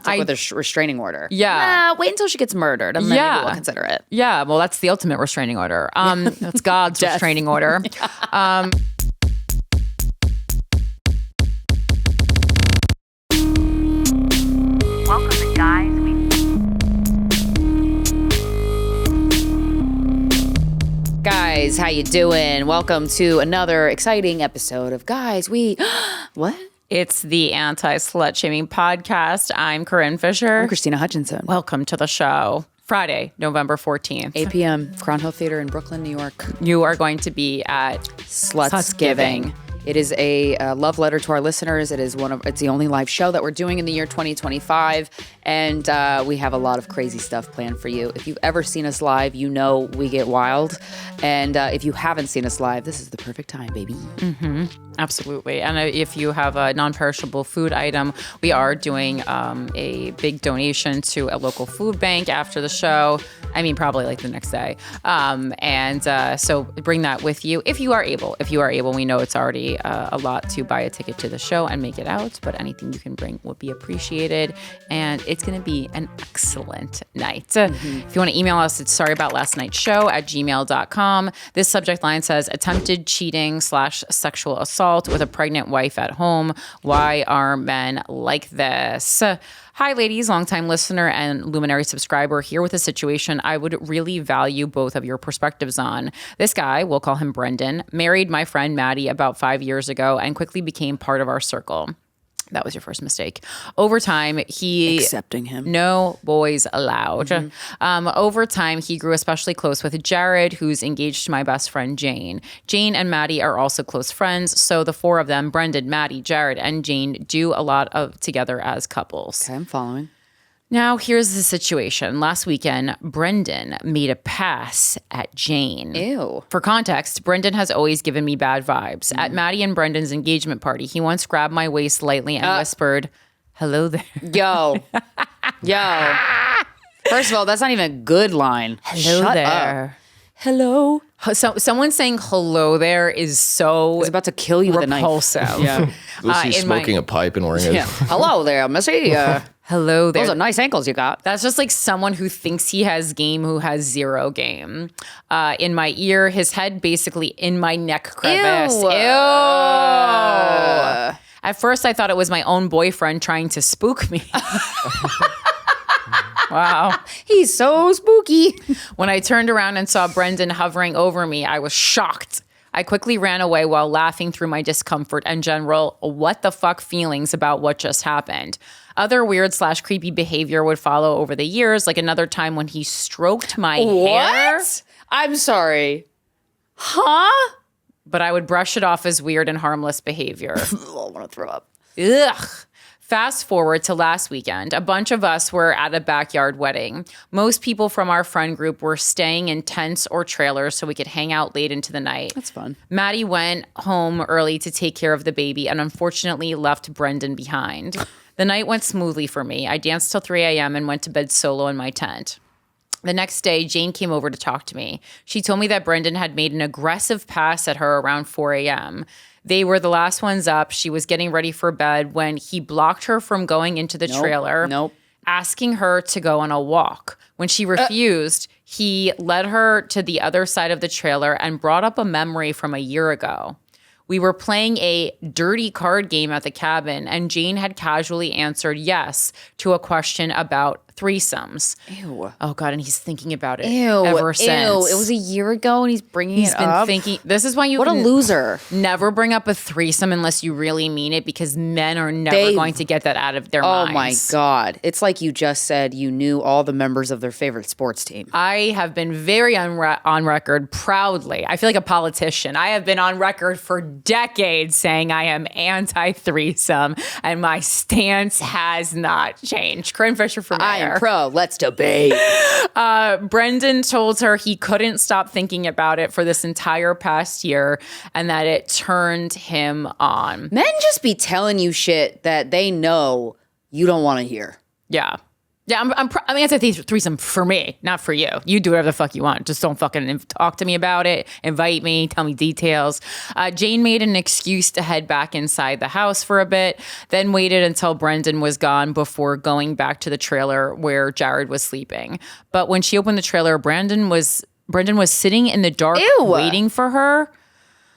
It's like with a restraining order. Yeah. Wait until she gets murdered, and then maybe we'll consider it. Yeah, well, that's the ultimate restraining order. That's God's restraining order. Welcome to Guys Guys, how you doing? Welcome to another exciting episode of Guys We... What? It's the Anti-Slut Shaming Podcast. I'm Corinne Fisher. I'm Krystyna Hutchinson. Welcome to the show. Friday, November 14th. 8 p.m., Crown Hill Theater in Brooklyn, New York. You are going to be at Slutsgiving. It is a love letter to our listeners. It's the only live show that we're doing in the year 2025, and we have a lot of crazy stuff planned for you. If you've ever seen us live, you know we get wild, and if you haven't seen us live, this is the perfect time, baby. Mm-hmm. Absolutely. And if you have a non-perishable food item, we are doing a big donation to a local food bank after the show. I mean, probably like the next day. So bring that with you if you are able. If you are able, we know it's already a lot to buy a ticket to the show and make it out, but anything you can bring would be appreciated. And it's going to be an excellent night. Mm-hmm. If you want to email us, it's sorryaboutlastnightshow@gmail.com. This subject line says attempted cheating / sexual assault with a pregnant wife at home. Why are men like this? Hi, ladies, longtime listener and Luminary subscriber here with a situation I would really value both of your perspectives on. This guy, we'll call him Brendan, married my friend Maddie about 5 years ago and quickly became part of our circle. That was your first mistake. Over time, accepting him. No boys allowed. Mm-hmm. Over time, he grew especially close with Jared, who's engaged to my best friend, Jane. Jane and Maddie are also close friends. So the four of them, Brendan, Maddie, Jared, and Jane, do a lot of together as couples. Okay, I'm following. Now, here's the situation. Last weekend, Brendan made a pass at Jane. Ew. For context, Brendan has always given me bad vibes. At Maddie and Brendan's engagement party, he once grabbed my waist lightly and whispered, "Hello there." Yo. First of all, that's not even a good line. Hello Shut there. Up. Hello. So someone saying hello there is so He's about to kill you with a knife. repulsive. Yeah. Was he smoking a pipe and wearing Hello there, Missy. Hello there. Those are nice ankles you got. That's just like someone who thinks he has game who has zero game. In my ear, his head basically in my neck crevice. Ew. At first, I thought it was my own boyfriend trying to spook me. Wow. He's so spooky. When I turned around and saw Brendan hovering over me, I was shocked. I quickly ran away while laughing through my discomfort and general what the fuck feelings about what just happened. Other weird / creepy behavior would follow over the years, like another time when he stroked my hair. What? I'm sorry. Huh? But I would brush it off as weird and harmless behavior. I want to throw up. Ugh. Fast forward to last weekend, a bunch of us were at a backyard wedding. Most people from our friend group were staying in tents or trailers so we could hang out late into the night. That's fun. Maddie went home early to take care of the baby and unfortunately left Brendan behind. The night went smoothly for me. I danced till 3 a.m. and went to bed solo in my tent. The next day, Jane came over to talk to me. She told me that Brendan had made an aggressive pass at her around 4 a.m. They were the last ones up. She was getting ready for bed when he blocked her from going into the trailer, asking her to go on a walk. When she refused, he led her to the other side of the trailer and brought up a memory from a year ago. We were playing a dirty card game at the cabin, and Jane had casually answered yes to a question about threesomes. Ew. Oh, God, and he's thinking about it ever since. Ew, it was a year ago, and he's bringing it up. He's been thinking. This is why you What a loser. Never bring up a threesome unless you really mean it, because men are never going to get that out of their minds. Oh, my God. It's like you just said you knew all the members of their favorite sports team. I have been very on record proudly. I feel like a politician. I have been on record for decades saying I am anti-threesome, and my stance has not changed. Corinne Fisher for mayor. I am pro. Let's debate. Brendan told her he couldn't stop thinking about it for this entire past year and that it turned him on. Men just be telling you shit that they know you don't want to hear. Yeah. Yeah, I mean, it's a threesome for me, not for you. You do whatever the fuck you want. Just don't fucking talk to me about it. Invite me. Tell me details. Jane made an excuse to head back inside the house for a bit, then waited until Brendan was gone before going back to the trailer where Jared was sleeping. But when she opened the trailer, Brendan was sitting in the dark waiting for her.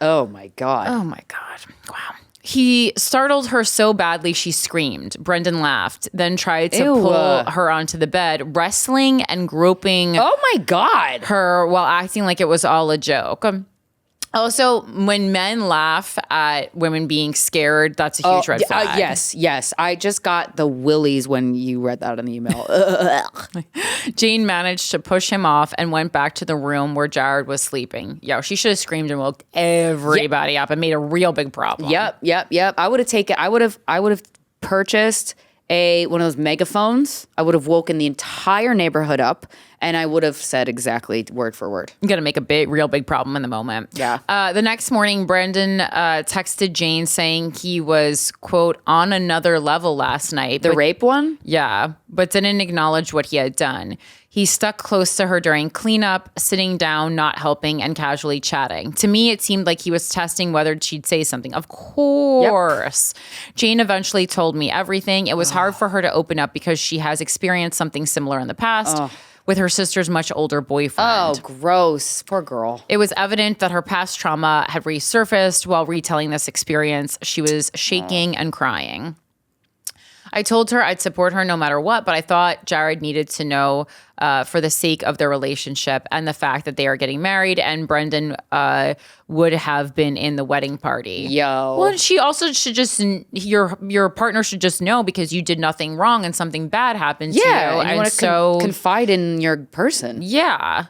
Oh my God. Oh my God. Wow. He startled her so badly she screamed. Brendan laughed, then tried to pull her onto the bed, wrestling and groping Oh my God. her while acting like it was all a joke. Also, when men laugh at women being scared, that's a huge red flag. Yes. I just got the willies when you read that in the email. Jane managed to push him off and went back to the room where Jared was sleeping. Yo, she should have screamed and woke everybody up and made a real big problem. Yep. I would have purchased one of those megaphones. I would have woken the entire neighborhood up, and I would have said exactly word for word. I'm gonna make a real big problem in the moment. Yeah. The next morning, Brendan texted Jane saying he was, quote, on another level last night. The rape one? Yeah, but didn't acknowledge what he had done. He stuck close to her during cleanup, sitting down, not helping, and casually chatting. To me, it seemed like he was testing whether she'd say something. Of course. Yep. Jane eventually told me everything. It was hard for her to open up because she has experienced something similar in the past with her sister's much older boyfriend. Oh, gross. Poor girl. It was evident that her past trauma had resurfaced while retelling this experience. She was shaking and crying. I told her I'd support her no matter what, but I thought Jared needed to know for the sake of their relationship and the fact that they are getting married, and Brendan would have been in the wedding party. Yo. Well, she also should just, your partner should just know because you did nothing wrong and something bad happened to you. And you want to confide in your person. Yeah.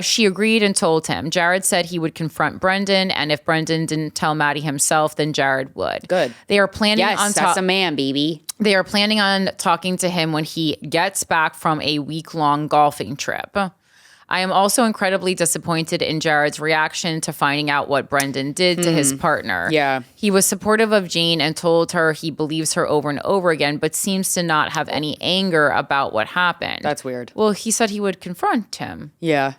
She agreed and told him. Jared said he would confront Brendan, and if Brendan didn't tell Maddie himself, then Jared would. Good. They are planning on that's a man, baby. They are planning on talking to him when he gets back from a week-long golfing trip. I am also incredibly disappointed in Jared's reaction to finding out what Brendan did to his partner. Yeah. He was supportive of Jane and told her he believes her over and over again, but seems to not have any anger about what happened. That's weird. Well, he said he would confront him. Yeah.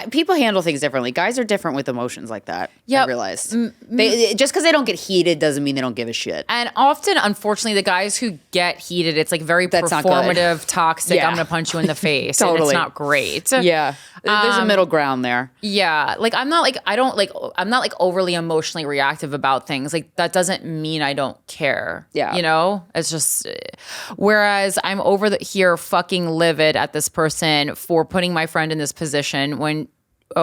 People handle things differently. Guys are different with emotions like that. Yep. I realized. Just because they don't get heated doesn't mean they don't give a shit. And often, unfortunately, the guys who get heated, it's like very performative, toxic. Yeah. I'm going to punch you in the face. Totally. And it's not great. Yeah. There's a middle ground there. Yeah. Like, I'm not overly emotionally reactive about things. Like, that doesn't mean I don't care. Yeah. You know? It's just, whereas I'm here fucking livid at this person for putting my friend in this position when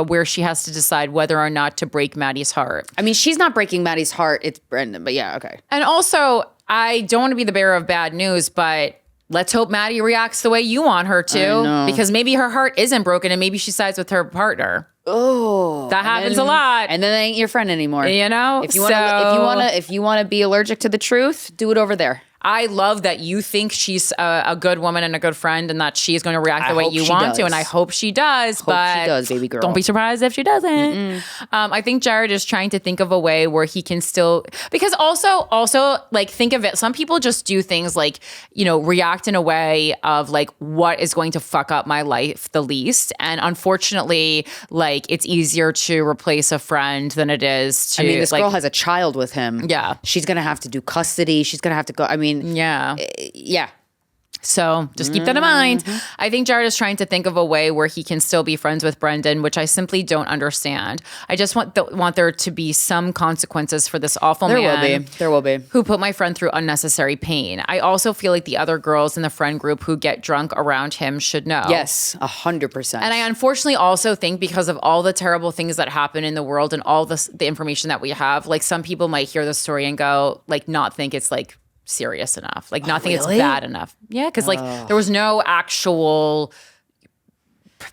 where she has to decide whether or not to break Maddie's heart. I mean, she's not breaking Maddie's heart. It's Brendan, but yeah, okay. And also, I don't want to be the bearer of bad news, but let's hope Maddie reacts the way you want her to, because maybe her heart isn't broken and maybe she sides with her partner. Oh, that happens a lot. And then they ain't your friend anymore. You know, if you want to be allergic to the truth, do it over there. I love that you think she's a good woman and a good friend, and that she's going to react the way you want to, and I hope she does. But she does, baby girl. Don't be surprised if she doesn't. I think Jared is trying to think of a way where he can still, because also like, think of it. Some people just do things like, you know, react in a way of like, what is going to fuck up my life the least, and unfortunately, like, it's easier to replace a friend than it is to. I mean, this girl has a child with him. Yeah, she's gonna have to do custody. She's gonna have to go. I mean. Yeah. Yeah. So just keep that in mind. I think Jared is trying to think of a way where he can still be friends with Brendan, which I simply don't understand. I just want there to be some consequences for this awful man. There will be. Who put my friend through unnecessary pain. I also feel like the other girls in the friend group who get drunk around him should know. Yes, 100%. And I unfortunately also think, because of all the terrible things that happen in the world and all the information that we have, like, some people might hear the story and go, like, not think it's like serious enough, like not think it's bad enough. Yeah, because like there was no actual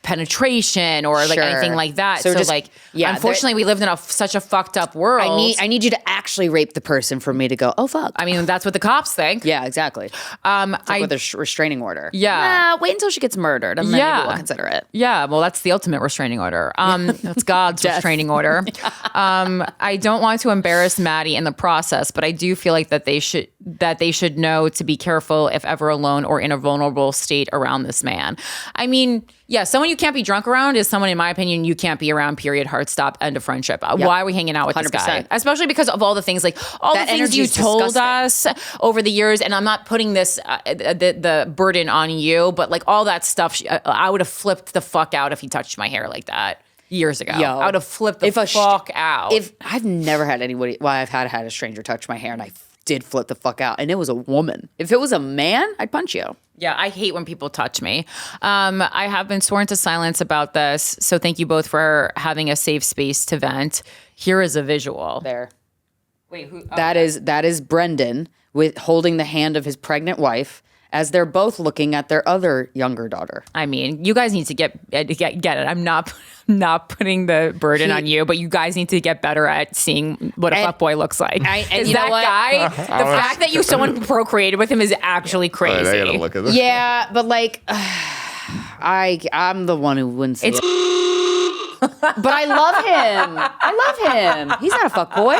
penetration or like anything like that. So just, like, unfortunately, we lived in such a fucked up world. I need you to actually rape the person for me to go, oh fuck. I mean, that's what the cops think. Yeah, exactly. With a restraining order. Yeah. Wait until she gets murdered, and then maybe we'll consider it. Yeah, well, that's the ultimate restraining order. That's God's restraining order. I don't want to embarrass Maddie in the process, but I do feel like that that they should know to be careful if ever alone or in a vulnerable state around this man. I mean, yeah, someone you can't be drunk around is someone, in my opinion, you can't be around, period, heart stop, end of friendship. Why are we hanging out with 100%. This guy? Especially because of all the things, like all that the things you told us over the years, and I'm not putting this, the burden on you, but like all that stuff, I would have flipped the fuck out if he touched my hair like that. Years ago, I would have flipped the fuck out. If I've never had anybody, I've had a stranger touch my hair, and I did flip the fuck out, and it was a woman. If it was a man, I'd punch you. Yeah, I hate when people touch me. I have been sworn to silence about this, so thank you both for having a safe space to vent. Here is a visual. There. Wait, who? Oh, that is Brendan with holding the hand of his pregnant wife, as they're both looking at their other younger daughter. I mean, you guys need to get it. I'm not putting the burden on you, but you guys need to get better at seeing what a fuckboy looks like. Is that guy? The fact that someone procreated with him is actually crazy. Right, I gotta look at this. Yeah, but like, I'm the one who wouldn't say but I love him. He's not a fuckboy.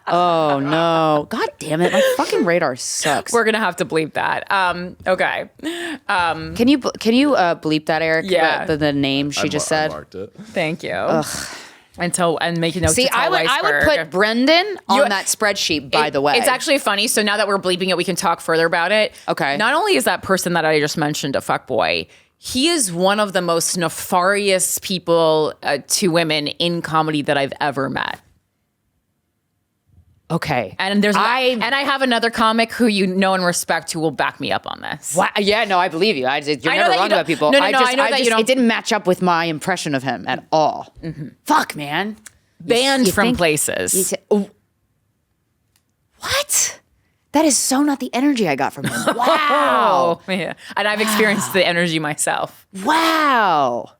Oh no! God damn it! My fucking radar sucks. We're gonna have to bleep that. Okay. Can you bleep that, Eric? Yeah. The name she just said. I marked it. Thank you. And make a note. See, to tell I would put Brendan on that spreadsheet. By the way, it's actually funny. So now that we're bleeping it, we can talk further about it. Okay. Not only is that person that I just mentioned a fuckboy, he is one of the most nefarious people to women in comedy that I've ever met. Okay. And I have another comic who you know and respect who will back me up on this. What? Yeah, no, I believe you. You're never wrong about people. No, I know that you don't. It didn't match up with my impression of him at all. Mm-hmm. Fuck, man. Banned from places. What? That is so not the energy I got from him. Wow. Yeah. And I've experienced the energy myself. Wow.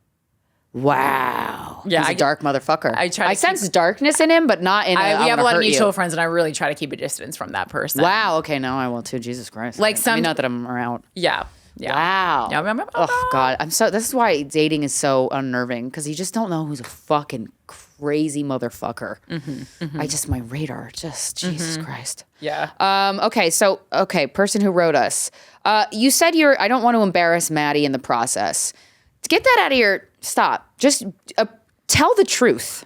Yeah, He's a dark motherfucker. I sense darkness in him, but not in. We have a lot of mutual friends, and I really try to keep a distance from that person. Wow. Okay. No, I will too. Jesus Christ. Like not that I'm around. Yeah. Wow. Oh God. This is why dating is so unnerving, because you just don't know who's a fucking crazy motherfucker. My radar Jesus Christ. Yeah. Okay. Person who wrote us. You said I don't want to embarrass Maddie in the process. To get that out of your stop. Just tell the truth.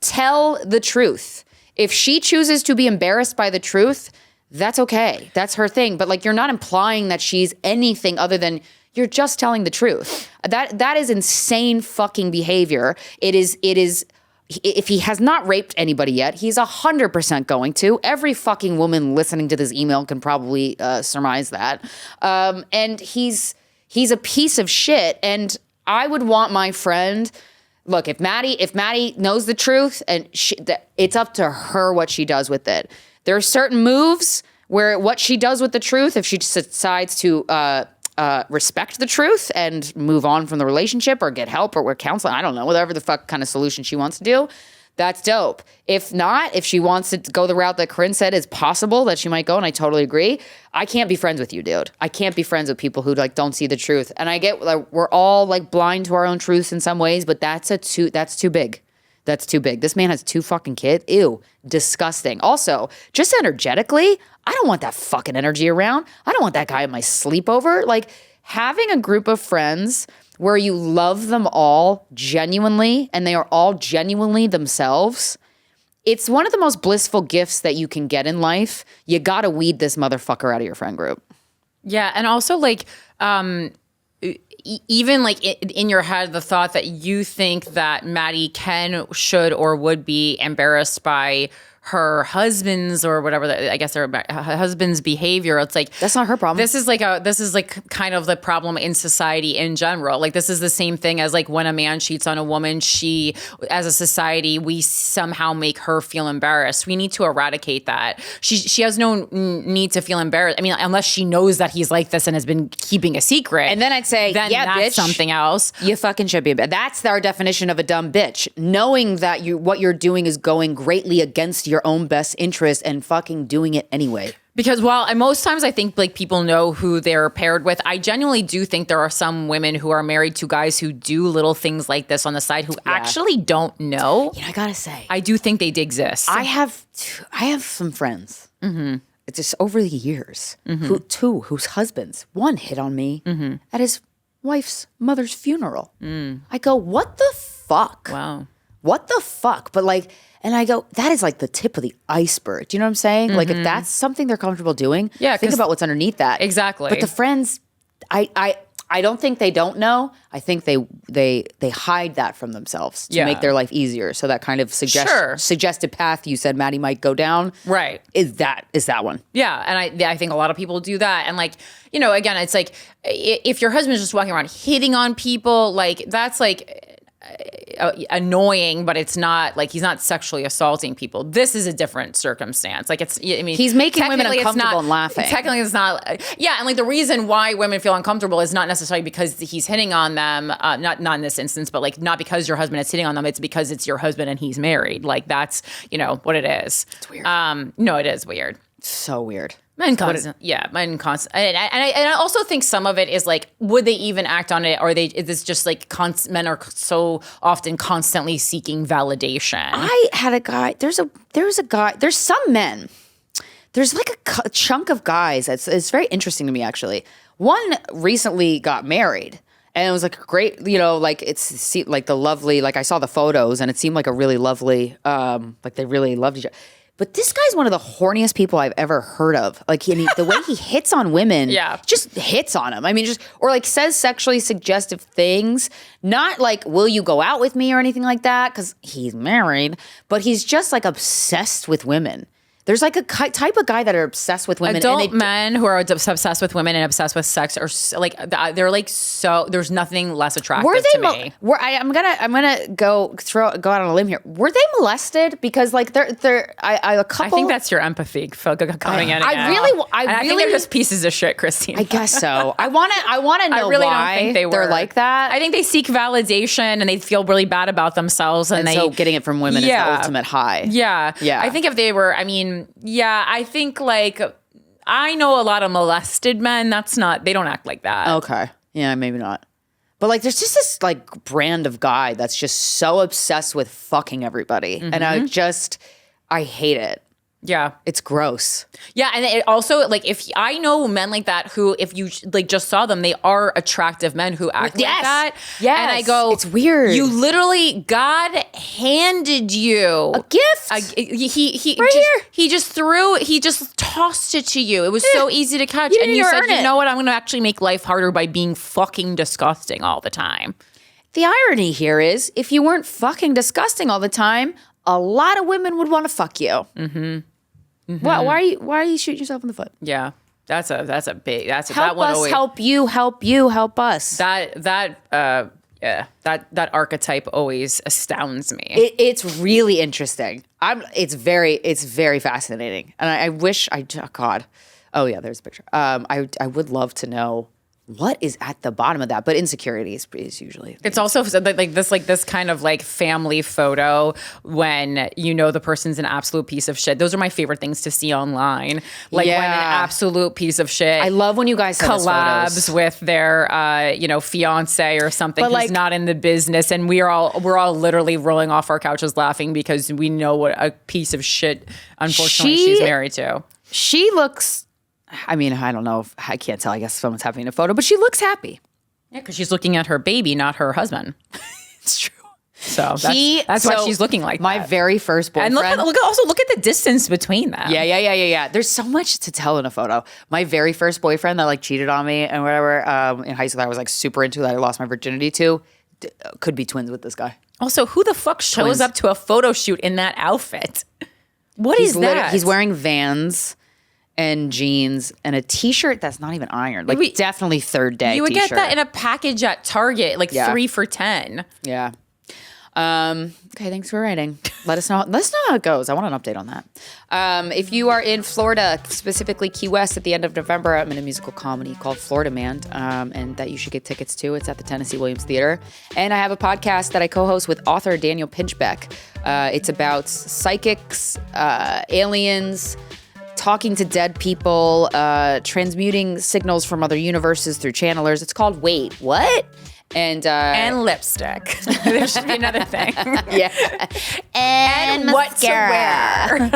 Tell the truth. If she chooses to be embarrassed by the truth, that's okay. That's her thing. But like, you're not implying that she's anything other than you're just telling the truth. That is insane fucking behavior. It is. If he has not raped anybody yet, he's 100% going to. Every fucking woman listening to this email can probably surmise that. And he's a piece of shit. And I would want my friend. Look, if Maddie knows the truth, and it's up to her what she does with it. There are certain moves where what she does with the truth, if she decides to respect the truth and move on from the relationship or get help or counseling, I don't know, whatever the fuck kind of solution she wants to do, that's dope. If not, if she wants to go the route that Corinne said is possible that she might go, and I totally agree, I can't be friends with you, dude. I can't be friends with people who like don't see the truth. And I get like we're all like blind to our own truths in some ways, but that's too big. That's too big. This man has 2 fucking kids. Ew, disgusting. Also, just energetically, I don't want that fucking energy around. I don't want that guy at my sleepover. Like, having a group of friends where you love them all genuinely and they are all genuinely themselves, it's one of the most blissful gifts that you can get in life. You gotta weed this motherfucker out of your friend group. Yeah, and also like even like in your head, the thought that you think that Maddie can, should, or would be embarrassed by her husband's or whatever, I guess her husband's behavior. It's like, that's not her problem. This is like kind of the problem in society in general. Like, this is the same thing as like when a man cheats on a woman, as a society, we somehow make her feel embarrassed. We need to eradicate that. She has no need to feel embarrassed. I mean, unless she knows that he's like this and has been keeping a secret. And then I'd say, then yeah, that's bitch, something else. You fucking should be. That's our definition of a dumb bitch. Knowing that what you're doing is going greatly against your own best interest and fucking doing it anyway. Because while most times I think like people know who they're paired with, I genuinely do think there are some women who are married to guys who do little things like this on the side who actually don't know. You know, I gotta say, I do think they exist. I have some friends. Mm-hmm. it's just over the years, whose husbands, one hit on me at his wife's mother's funeral. I go, what the fuck? Wow. What the fuck? But like, and I go, that is like the tip of the iceberg. Do you know what I'm saying? Like if that's something they're comfortable doing, think about what's underneath that. Exactly. But the friends, I don't think they don't know. I think they hide that from themselves to make their life easier. So that kind of suggested path you said Maddie might go down, right? Is that one? Yeah, and I think a lot of people do that. And like, you know, again, it's like if your husband's just walking around hitting on people, like that's like annoying, but it's not like he's not sexually assaulting people. This is a different circumstance. Like it's, I mean, he's making women uncomfortable and laughing. Technically, it's not. Yeah, and like the reason why women feel uncomfortable is not necessarily because he's hitting on them. Not in this instance, but like not because your husband is hitting on them. It's because it's your husband and he's married. Like that's what it is. It's weird. No, it is weird. So weird. Men constant. And I also think some of it is like, would they even act on it? Or is this just like men are so often constantly seeking validation? I had a guy. There's a guy. There's some men. There's like a chunk of guys. It's very interesting to me actually. One recently got married. And it was like great, like it's like the lovely, like I saw the photos and it seemed like a really lovely, like they really loved each other. But this guy's one of the horniest people I've ever heard of. Like the way he hits on women, just hits on them. I mean, or like says sexually suggestive things. Not like, will you go out with me or anything like that? Because he's married. But he's just like obsessed with women. There's like a type of guy that are obsessed with women. Adult men who are obsessed with women and obsessed with sex are like they're like so. There's nothing less attractive to me. I'm gonna go out on a limb here. Were they molested? Because like they're a couple. I think that's your empathy coming in. I think they're just pieces of shit, Krystyna. I guess so. I want to know really why don't think they're like that. I think they seek validation and they feel really bad about themselves, and so getting it from women is the ultimate high. Yeah. I think if they were, I think like I know a lot of molested men. They don't act like that. Okay. Yeah, maybe not. But like there's just this like brand of guy that's just so obsessed with fucking everybody. And I hate it. Yeah. It's gross. Yeah. And it also, like, if I know men like that who, if you like just saw them, they are attractive men who act like that. Yes. And I go, it's weird. You literally, God handed you a gift. He just tossed it to you. It was so easy to catch. And you said, you know what? I'm going to actually make life harder by being fucking disgusting all the time. The irony here is if you weren't fucking disgusting all the time, a lot of women would want to fuck you. Mm-hmm. Why are you shooting yourself in the foot? Yeah, that's a big. That one us, always, help you, help us. That archetype always astounds me. It's really interesting. It's very fascinating, and I wish God. Oh yeah, there's a picture. I would love to know what is at the bottom of that, but insecurity is usually. It's also like this kind of like family photo when the person's an absolute piece of shit. Those are my favorite things to see online. Like when an absolute piece of shit. I love when you guys send us photos collabs with their fiance or something who's not in the business, and we're all literally rolling off our couches laughing because we know what a piece of shit unfortunately she's married to. She looks. I mean, I don't know. I can't tell. I guess someone's having a photo, but she looks happy. Yeah, because she's looking at her baby, not her husband. It's true. So that's why she's looking like my that. very first boyfriend. And look at the distance between them. Yeah. There's so much to tell in a photo. My very first boyfriend that like cheated on me and whatever in high school that I was like super into that I lost my virginity to could be twins with this guy. Also, who the fuck shows up to a photo shoot in that outfit? What is that? He's wearing Vans and jeans and a t-shirt that's not even ironed. Like definitely third day You would t-shirt. get that in a package at Target, like 3 for $10. Yeah. Okay, thanks for writing. Let us know how it goes. I want an update on that. If you are in Florida, specifically Key West, at the end of November, I'm in a musical comedy called Florida Man, and that you should get tickets to. It's at the Tennessee Williams Theater. And I have a podcast that I co-host with author Daniel Pinchbeck. It's about psychics, aliens, talking to dead people, transmuting signals from other universes through channelers. It's called Wait, What? And lipstick. There should be another thing. Yeah. And what to wear.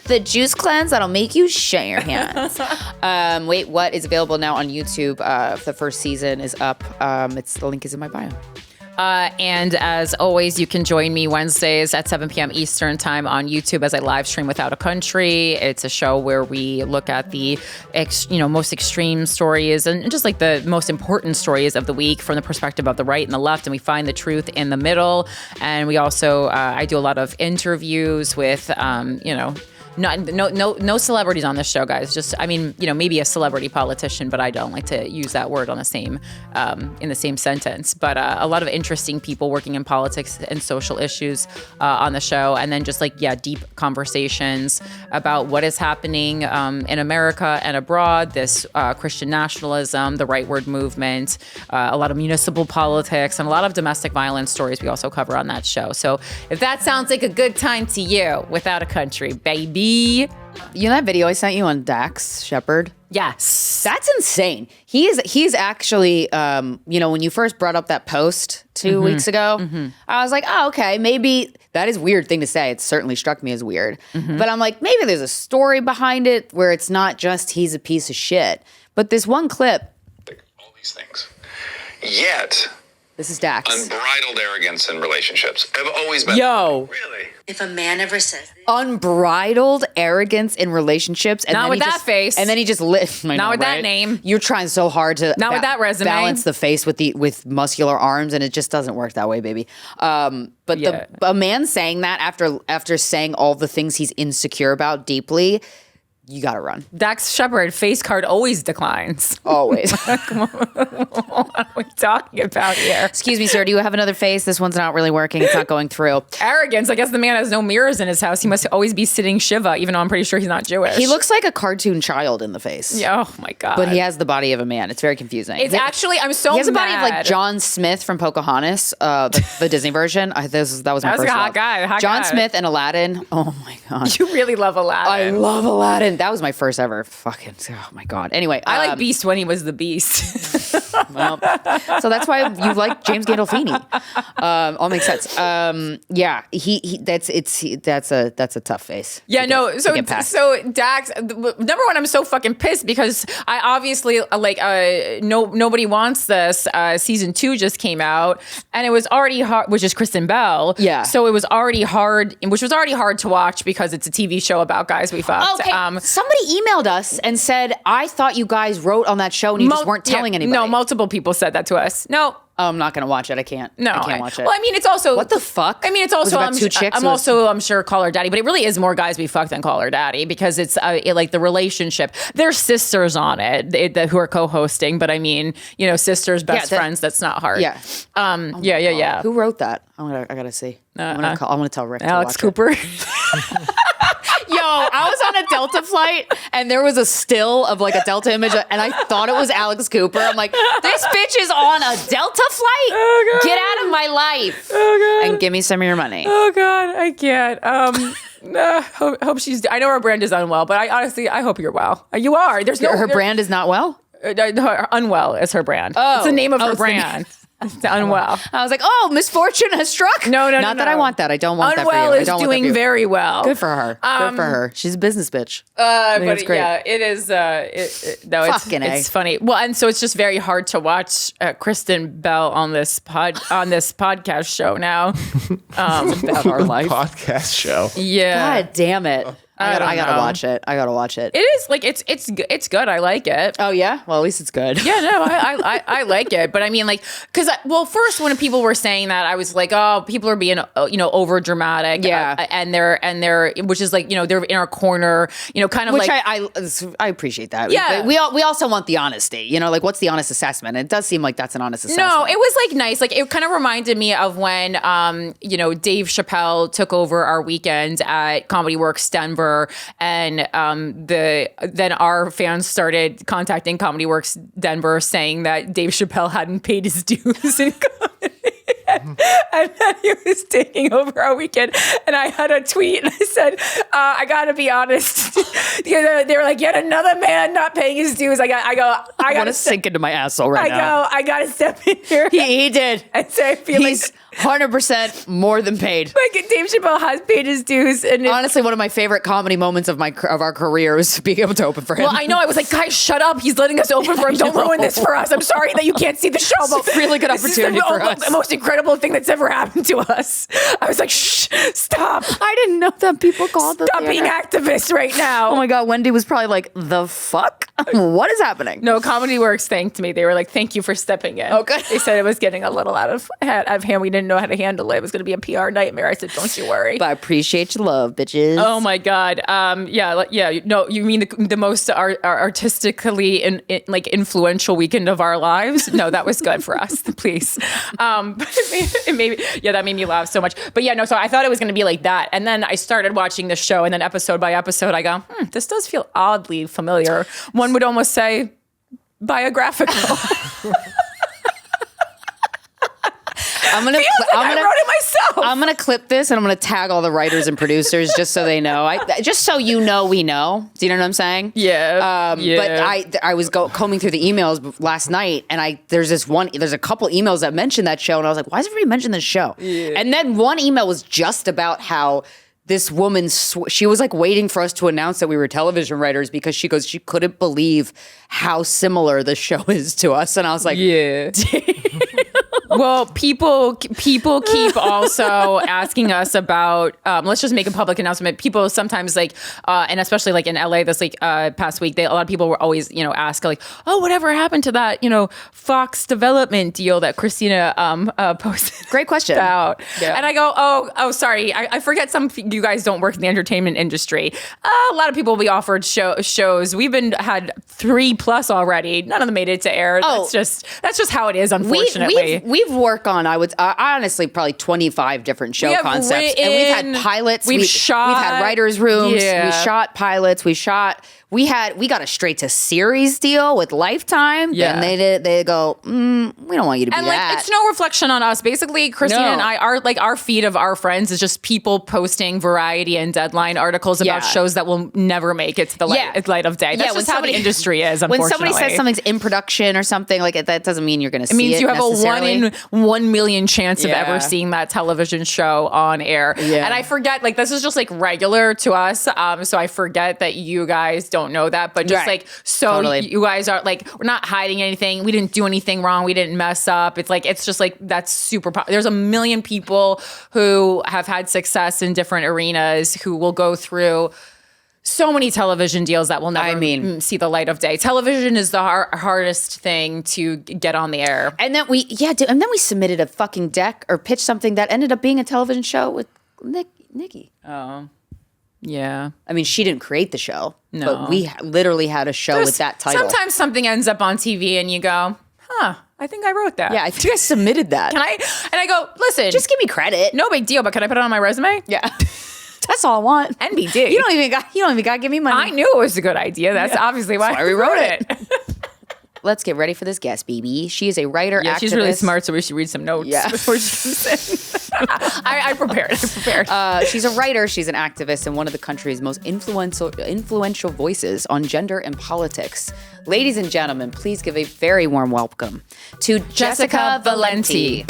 The juice cleanse that'll make you share your hands. Wait, what is available now on YouTube? The first season is up. The link is in my bio. And as always, you can join me Wednesdays at 7 p.m. Eastern time on YouTube as I live stream Without a Country. It's a show where we look at the most extreme stories and just like the most important stories of the week from the perspective of the right and the left, and we find the truth in the middle. And we also I do a lot of interviews with no celebrities on this show, guys. Just, maybe a celebrity politician, but I don't like to use that word on the same in the same sentence. But a lot of interesting people working in politics and social issues on the show, and then just deep conversations about what is happening in America and abroad. This Christian nationalism, the rightward movement, a lot of municipal politics, and a lot of domestic violence stories we also cover on that show. So if that sounds like a good time to you, Without a Country, baby. You know that video I sent you on Dax Shepard? Yes. That's insane. He's actually, when you first brought up that post 2 weeks ago, I was like, oh, okay, maybe that is a weird thing to say. It certainly struck me as weird. But I'm like, maybe there's a story behind it where it's not just he's a piece of shit. But this one clip. All these things. Yet. This is Dax. Unbridled arrogance in relationships have always been. Yo. Really? If a man ever says unbridled arrogance in relationships. And not then with that face. And then he just lit. Not with that name. You're trying so hard to not with that resume. Balance the face with muscular arms, and it just doesn't work that way, baby. But a man saying that after saying all the things he's insecure about deeply, you gotta run. Dax Shepard, face card always declines. Always. What are we talking about here? Excuse me, sir, do you have another face? This one's not really working. It's not going through. Arrogance. I guess the man has no mirrors in his house. He must always be sitting Shiva, even though I'm pretty sure he's not Jewish. He looks like a cartoon child in the face. Oh my God. But he has the body of a man. It's very confusing. It's actually, I'm so mad. He has a body of like John Smith from Pocahontas, the Disney version. That was my first a hot love. guy. John Smith and Aladdin. Oh my God. You really love Aladdin. I love Aladdin. That was my first ever fucking, oh my God. Anyway. I like Beast when he was the Beast. Well, so that's why you like James Gandolfini. All makes sense. Yeah, that's a tough face. Yeah, no. So Dax, number one, I'm so fucking pissed because I obviously nobody wants this. Season 2 just came out, and it was already hard, which is Kristen Bell. Yeah. So it was already hard, which was already hard to watch because it's a TV show about guys we fucked. Okay. Somebody emailed us and said, I thought you guys wrote on that show and you just weren't telling anybody. No, multiple people said that to us. No. Oh, I'm not going to watch it. I can't. No, I can't watch it. Well, I mean, it's also what the fuck. I mean, it's also about two chicks. I'm sure Call Her Daddy, but it really is more guys we fuck than Call Her Daddy because it's like the relationship. There's sisters on it who are co-hosting, but I mean, sisters, best friends. That's not hard. Yeah. Yeah. Who wrote that? I gotta see. I'm gonna tell Rick. Alex to watch Cooper. Yo, I was on a Delta flight and there was a still of like a Delta image and I thought it was Alex Cooper. I'm like, this bitch is on a Delta flight? Oh, God. Get out of my life. Oh, God. And give me some of your money. Oh, God, I can't. Hope she's, I know her brand is unwell, but I hope you're well. You are. There's no. Her brand is not well? No, unwell is her brand. Oh. It's the name of her brand. Unwell. I was like, oh, misfortune has struck. No. Not that I want that. I don't want Unwell that for you. is doing very well. Good for her. Good for her. She's a business bitch. But it's great. Yeah, it is. It's funny. Well, and so it's just very hard to watch Kristen Bell on this podcast show now. About our life. Podcast show. Yeah. God damn it. I gotta watch it. It is like it's good. I like it. Oh yeah. Well, at least it's good. Yeah. No, I like it. But I mean, like, because first when people were saying that, I was like, oh, people are being over dramatic. Yeah. And they're which is like they're in our corner. Kind of which like I appreciate that. Yeah. We also want the honesty. Like what's the honest assessment? It does seem like that's an honest assessment. No, it was like nice. Like it kind of reminded me of when Dave Chappelle took over our weekend at Comedy Works Denver. And then our fans started contacting Comedy Works Denver saying that Dave Chappelle hadn't paid his dues in comedy. And then he was taking over our weekend. And I had a tweet and I said, I got to be honest. They were like, yet another man not paying his dues. I got to sink into my asshole right now. I got to step in here. He did. And say, I feel He's 100% more than paid. like Dave Chappelle has paid his dues. And Honestly, one of my favorite comedy moments of our career was being able to open for him. well, I know. I was like, guys, shut up. He's letting us open for him. Don't ruin this for us. I'm sorry that you can't see the show. It's a really good opportunity for us. The most incredible thing that's ever happened to us. I was like, shh, stop. I didn't know that people called the Stop being activists right now. Oh my God, Wendy was probably like, the fuck? What is happening? No, Comedy Works thanked me. They were like, thank you for stepping in. Okay. They said it was getting a little out of hand. We didn't know how to handle it. It was going to be a PR nightmare. I said, don't you worry. But I appreciate your love, bitches. Oh my God. Yeah. No, you mean the most artistically influential weekend of our lives? No, that was good for us. Please. But that made me laugh so much. But yeah, no, so I thought it was going to be like that. And then I started watching the show, and then episode by episode, I go, this does feel oddly familiar. One would almost say biographical. I wrote it myself. I'm gonna clip this and I'm gonna tag all the writers and producers just so they know. Just so you know, we know. Do you know what I'm saying? Yeah. But I was combing through the emails last night, and there's a couple emails that mentioned that show, and I was like, why does everybody mention this show? Yeah. And then one email was just about how this woman, she was like waiting for us to announce that we were television writers because she couldn't believe how similar the show is to us, and I was like, yeah. Well, people keep also asking us about, let's just make a public announcement. People sometimes and especially like in LA this past week, a lot of people were always, ask like, oh, whatever happened to that, Fox development deal that Krystyna posted? Great question. About. Yeah. And I go, oh, sorry. I forget some of you guys don't work in the entertainment industry. A lot of people will be offered shows. We've had 3+ already. None of them made it to air. Oh. That's just how it is, unfortunately. We've worked on, honestly, probably 25 different show concepts. And we've had pilots. We've had writers' rooms. Yeah. We shot pilots. We got a straight to series deal with Lifetime. Yeah. And they go, we don't want you to be that. And it's no reflection on us. Basically, Krystyna and I are our feed of our friends is just people posting Variety and Deadline articles about shows that will never make it to the light of day. That's just how the industry is, unfortunately. When somebody says something's in production or something, that doesn't mean you're going to see it. It means you have a 1 in 1 million chance of ever seeing that television show on air. Yeah. And I forget, this is just regular to us. So I forget that you guys don't know that, but just totally. You guys are we're not hiding anything. We didn't do anything wrong. We didn't mess up. It's just that's super there's a million people who have had success in different arenas who will go through so many television deals that will never see the light of day. Television is the hardest thing to get on the air. And then we submitted a fucking deck or pitched something that ended up being a television show with Nikki. Oh. Yeah. I mean, she didn't create the show, no. But we literally had a show with that title. Sometimes something ends up on TV and you go, I think I wrote that. Yeah, I think I submitted that. And I go, listen. Just give me credit. No big deal, but can I put it on my resume? Yeah. That's all I want. NBD. You don't even got to give me money. I knew it was a good idea. That's obviously why we wrote it. Let's get ready for this guest, baby. She is a writer, activist. She's really smart, so we should read some notes before she comes in. I prepared. She's a writer. She's an activist and one of the country's most influential voices on gender and politics. Ladies and gentlemen, please give a very warm welcome to Jessica Valenti.